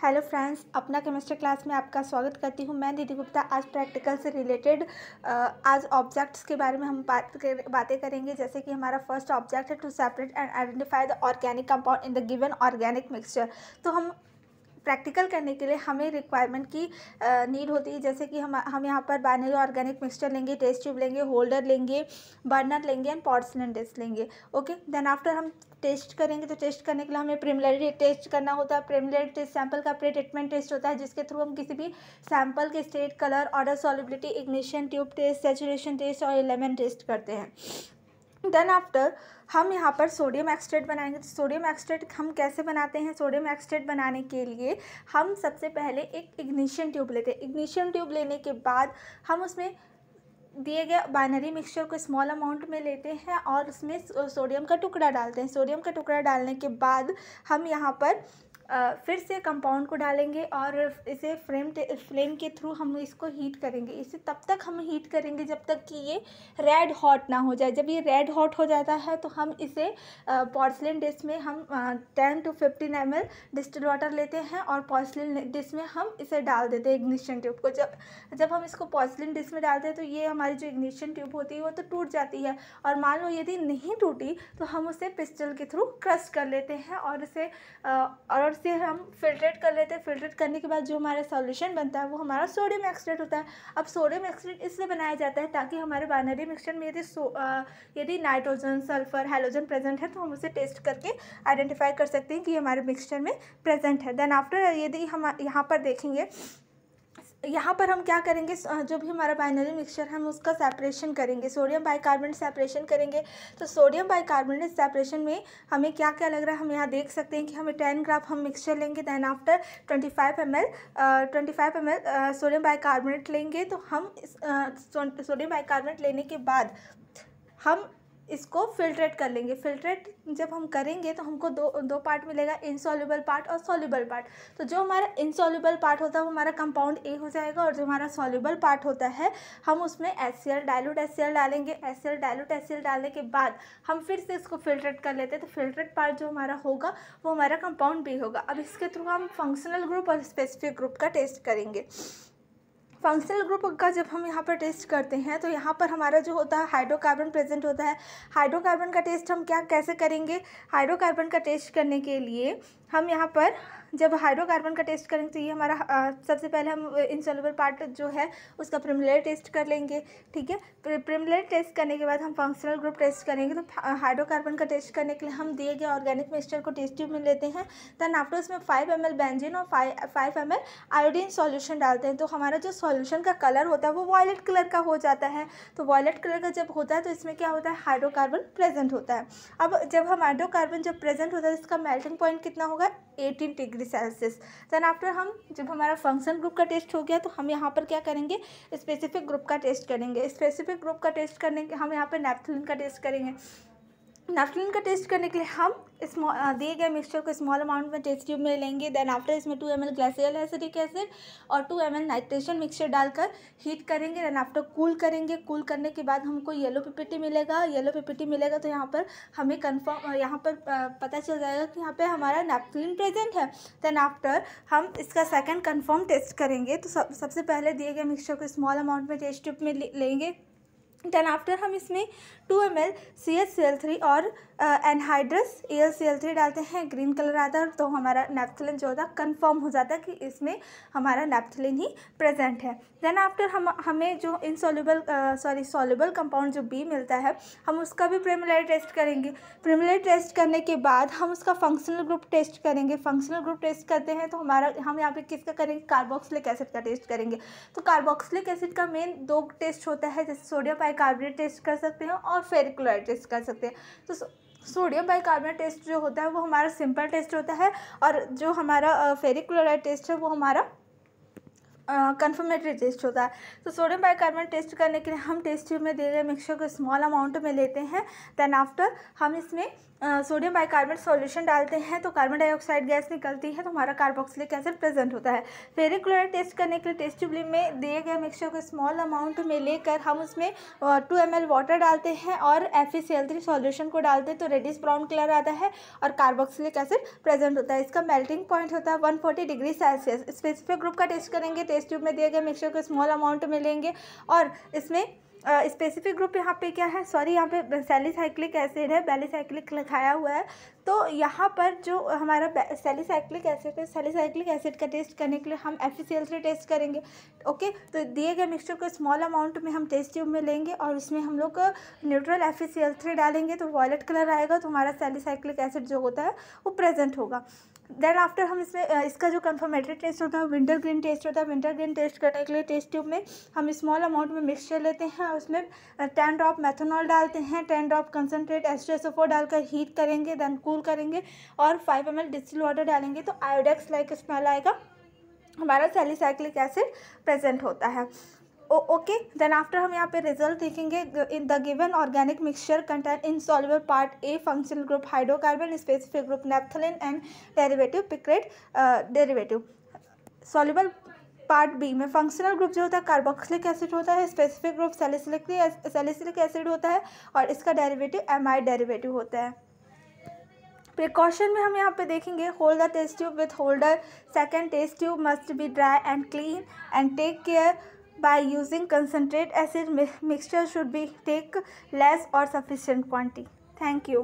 Hello friends, अपना chemistry class में आपका स्वागत करती हूँ। मैं दीदी गुप्ता। आज प्रैक्टिकल से रिलेटेड आज ऑब्जेक्ट्स के बारे में हम बातें करेंगे। जैसे कि हमारा फर्स्ट ऑब्जेक्ट है to separate and identify the organic compound in the given organic mixture. तो हम प्रैक्टिकल करने के लिए हमें रिक्वायरमेंट की नीड होती है। जैसे कि हम यहाँ पर बाइनरी ऑर्गेनिक मिक्सचर लेंगे, टेस्ट ट्यूब लेंगे, होल्डर लेंगे, बर्नर लेंगे एंड पोर्सिलेन डिश लेंगे। ओके, देन आफ्टर हम टेस्ट करेंगे। तो टेस्ट करने के लिए हमें प्रिलिमिनरी टेस्ट करना होता है। प्रिलिमिनरी टेस्ट सैंपल का प्री ट्रीटमेंट टेस्ट होता है, जिसके थ्रू हम किसी भी सैंपल के state, colour, order, solubility, ignition, tube test, saturation test और एलिमेंट टेस्ट करते हैं। देन आफ्टर हम यहाँ पर सोडियम एक्सट्रेट बनाएंगे। तो सोडियम एक्सट्रेट हम कैसे बनाते हैं? सोडियम एक्सट्रेट बनाने के लिए हम सबसे पहले एक इग्निशन ट्यूब लेते हैं। इग्निशन ट्यूब लेने के बाद हम उसमें दिए गए बाइनरी मिक्सचर को स्मॉल अमाउंट में लेते हैं और उसमें सोडियम का टुकड़ा डालते हैं। सोडियम का टुकड़ा डालने के बाद हम यहाँ पर फिर से कंपाउंड को डालेंगे और इसे फ्लेम के थ्रू हम इसको हीट करेंगे। इसे तब तक हम हीट करेंगे जब तक कि ये रेड हॉट ना हो जाए। जब ये रेड हॉट हो जाता है तो हम इसे पोर्सिलेन डिश में हम 10 to 15 ml डिस्टिल्ड वाटर लेते हैं और पोर्सिलेन डिश में हम इसे डाल देते हैं इग्निशन ट्यूब को। जब हम इसको पोर्सिलेन डिश में डालते हैं तो ये हमारी जो इग्निशन ट्यूब होती है वो तो टूट जाती है, और मान लो यदि नहीं टूटी तो हम उसे पिस्टल के थ्रू क्रश कर लेते हैं और इसे हम फिल्ट्रेट कर लेते हैं। फिल्ट्रेट करने के बाद जो हमारा सॉल्यूशन बनता है वो हमारा सोडियम एक्सट्रेट होता है। अब सोडियम एक्सट्रेट इसलिए बनाया जाता है ताकि हमारे बाइनरी मिक्सचर में यदि नाइट्रोजन, सल्फर, हैलोजन प्रेजेंट है तो हम उसे टेस्ट करके आइडेंटिफाई कर सकते हैं कि हमारे मिक्सचर में प्रेजेंट है। देन आफ्टर यदि हम यहाँ पर देखेंगे, यहाँ पर हम क्या करेंगे, जो भी हमारा बाइनरी मिक्सचर है हम उसका सेपरेशन करेंगे, सोडियम बाइकार्बोनेट सेपरेशन करेंगे। तो सोडियम बाइकार्बोनेट सेपरेशन में हमें क्या क्या लग रहा है, हम यहाँ देख सकते हैं कि हमें 10 ग्राम हम मिक्सचर लेंगे। Then after 25 ml sodium bicarbonate लेंगे। तो हम सोडियम बाइकार्बोनेट लेने के बाद हम इसको फिल्ट्रेट कर लेंगे। फिल्ट्रेट जब हम करेंगे तो हमको दो पार्ट मिलेगा, इनसॉल्युबल पार्ट और सॉल्युबल पार्ट। तो जो हमारा इनसॉल्युबल पार्ट होता है वो हमारा कंपाउंड ए हो जाएगा, और जो हमारा सॉल्युबल पार्ट होता है हम उसमें HCl, डाइल्यूट HCl डालेंगे। डाइल्यूट HCl डालने के बाद हम फिर से इसको फिल्ट्रेट कर लेते हैं। तो फिल्ट्रेट पार्ट जो हमारा होगा वो हमारा कंपाउंड बी होगा। अब इसके थ्रू हम फंक्शनल ग्रुप और स्पेसिफिक ग्रुप का टेस्ट करेंगे। फंक्शनल ग्रुप का जब हम यहाँ पर टेस्ट करते हैं तो यहाँ पर हमारा जो होता है हाइड्रोकार्बन प्रेजेंट होता है। हाइड्रोकार्बन का टेस्ट हम कैसे करेंगे? हाइड्रोकार्बन का टेस्ट करने के लिए हम यहाँ पर जब हाइड्रोकार्बन का टेस्ट करेंगे तो ये हमारा सबसे पहले हम इनसॉल्युबल पार्ट जो है उसका प्रिलिमिनरी टेस्ट कर लेंगे। ठीक है, प्रिलिमिनरी टेस्ट करने के बाद हम फंक्शनल ग्रुप टेस्ट करेंगे। तो हाइड्रोकार्बन का टेस्ट करने के लिए हम दिए गए ऑर्गेनिक मिक्सचर को टेस्ट ट्यूब में लेते हैं। दैन आफ्टर उसमें 5 ml बेंजीन और 5 ml आयोडीन सॉल्यूशन डालते हैं। तो हमारा जो सॉल्यूशन का कलर होता है वो वॉयलेट कलर का हो जाता है। तो वॉयलेट कलर का जब होता है तो इसमें क्या होता है, हाइड्रोकार्बन प्रेजेंट होता है। अब जब हम हाइड्रोकार्बन जब प्रेजेंट होता है इसका मेल्टिंग पॉइंट कितना होगा, 18 डिग्री सेल्सियस। दैन आफ्टर हम जब हमारा फंक्शन ग्रुप का टेस्ट हो गया तो हम यहाँ पर क्या करेंगे, स्पेसिफिक ग्रुप का टेस्ट करेंगे। स्पेसिफिक ग्रुप का टेस्ट करने के हम यहाँ पर नैप्थलीन का टेस्ट करेंगे। नैप्थलीन का टेस्ट करने के लिए हम दिए गए मिक्सचर को स्मॉल अमाउंट में टेस्ट ट्यूब में लेंगे। देन आफ्टर इसमें 2 ml ग्लाइसियल एसिटिक एसिड और 2 ml नाइट्रेशन मिक्सचर डालकर हीट करेंगे। देन आफ्टर कूल करेंगे। कूल करने के बाद हमको येलो पीपीटी मिलेगा। येलो पीपीटी मिलेगा तो यहाँ पर हमें यहाँ पर पता चल जाएगा कि यहाँ पर हमारा नैप्थलीन प्रेजेंट है। देन आफ्टर हम इसका सेकेंड कन्फर्म टेस्ट करेंगे। तो सबसे पहले दिए गए मिक्सचर को स्मॉल अमाउंट में टेस्ट ट्यूब में लेंगे। देन आफ्टर हम इसमें 2 ml CHCl3 और एनहाइड्रस AlCl3 डालते हैं। ग्रीन कलर आता है तो हमारा नैप्थलीन जो होता है कन्फर्म हो जाता है कि इसमें हमारा नैप्थलीन ही प्रेजेंट है। देन आफ्टर हमें जो सॉल्युबल कंपाउंड जो बी मिलता है हम उसका भी प्रिलिमिनरी टेस्ट करेंगे। प्रिलिमिनरी टेस्ट करने के बाद हम उसका फंक्शनल ग्रुप टेस्ट करेंगे। फंक्शनल ग्रुप टेस्ट करते हैं तो हम यहाँ पे किसका करेंगे, कार्बोक्सिलिक एसिड का टेस्ट करेंगे। तो कार्बोक्सिलिक एसिड का मेन 2 टेस्ट होता है, जैसे सोडियम बाइकार्बोनेट टेस्ट कर सकते हैं और फेरिक क्लोराइड टेस्ट कर सकते हैं। तो सोडियम बाइकार्बोनेट टेस्ट जो होता है वो हमारा सिंपल टेस्ट होता है, और जो हमारा फेरिक क्लोराइड टेस्ट है वो हमारा कन्फर्मेटरी टेस्ट होता है। तो सोडियम बाइकार्बोनेट टेस्ट करने के लिए हम टेस्ट ट्यूब में दिए गए मिक्सचर को स्मॉल अमाउंट में लेते हैं। देन आफ्टर हम इसमें सोडियम बाइकार्बोनेट सॉल्यूशन डालते हैं तो कार्बन डाइऑक्साइड गैस निकलती है, तो हमारा कार्बोक्सिलिक एसिड प्रेजेंट होता है। फेरिक क्लोराइड टेस्ट करने के लिए टेस्ट ट्यूब में दिए गए मिक्सचर को स्मॉल अमाउंट में लेकर हम उसमें 2 ml वाटर डालते हैं और FeCl3 सॉल्यूशन को डालते हैं तो रेडिश ब्राउन कलर आता है और कार्बोक्सिलिक एसिड प्रेजेंट होता है। इसका मेल्टिंग पॉइंट होता है 140 डिग्री सेल्सियस। स्पेसिफिक ग्रुप का टेस्ट करेंगे, टेस्ट ट्यूब में दिए गए मिक्सचर को स्मॉल अमाउंट में लेंगे और इसमें स्पेसिफिक ग्रुप यहाँ पे क्या है, सॉरी यहाँ पे सैलिसाइक्लिक एसिड है, बैलिसाइक्लिक लिखाया हुआ है। तो यहाँ पर जो हमारा सैलिसाइक्लिक एसिड है, सैलिसाइक्लिक एसिड का टेस्ट करने के लिए हम FeCl3 टेस्ट करेंगे। ओके, तो दिए गए मिक्सचर को स्मॉल अमाउंट में हम टेस्ट ट्यूब में लेंगे और उसमें हम लोग न्यूट्रल FeCl3 डालेंगे तो वॉयलेट कलर आएगा, तो हमारा सैलिसाइक्लिक एसिड जो होता है वो प्रेजेंट होगा। देन आफ्टर हम इसमें इसका जो कन्फर्मेटरी टेस्ट होता है विंटर ग्रीन टेस्ट होता है। विंटर ग्रीन टेस्ट करने के लिए टेस्ट ट्यूब में हम स्मॉल अमाउंट में मिक्सचर लेते हैं और उसमें 10 ड्रॉप मेथनॉल डालते हैं, 10 ड्रॉप कंसनट्रेट H2SO4 डालकर हीट करेंगे, देन कूल करेंगे और 5 ml डिस्टिल वाटर डालेंगे तो आयोडेक्स लाइक स्मेल आएगा, हमारा सैलिसाइक्लिक एसिड प्रेजेंट होता है। ओके, देन आफ्टर हम यहाँ पे रिजल्ट देखेंगे। In the given organic mixture contain insoluble part A functional group hydrocarbon, specific group naphthalene and derivative picrate derivative. Soluble part B में functional group जो होता है कार्बोक्सिलिक एसिड होता है, स्पेसिफिक ग्रुप सैलिसिलिक एसिड होता है और इसका डेरिवेटिव एमाइड डेरिवेटिव होता है। प्रिकॉशन में हम यहाँ पे देखेंगे, hold the test tube with holder. Second, test tube must be dry and clean and take care by using concentrate acid mixture should be take less or sufficient quantity. Thank you.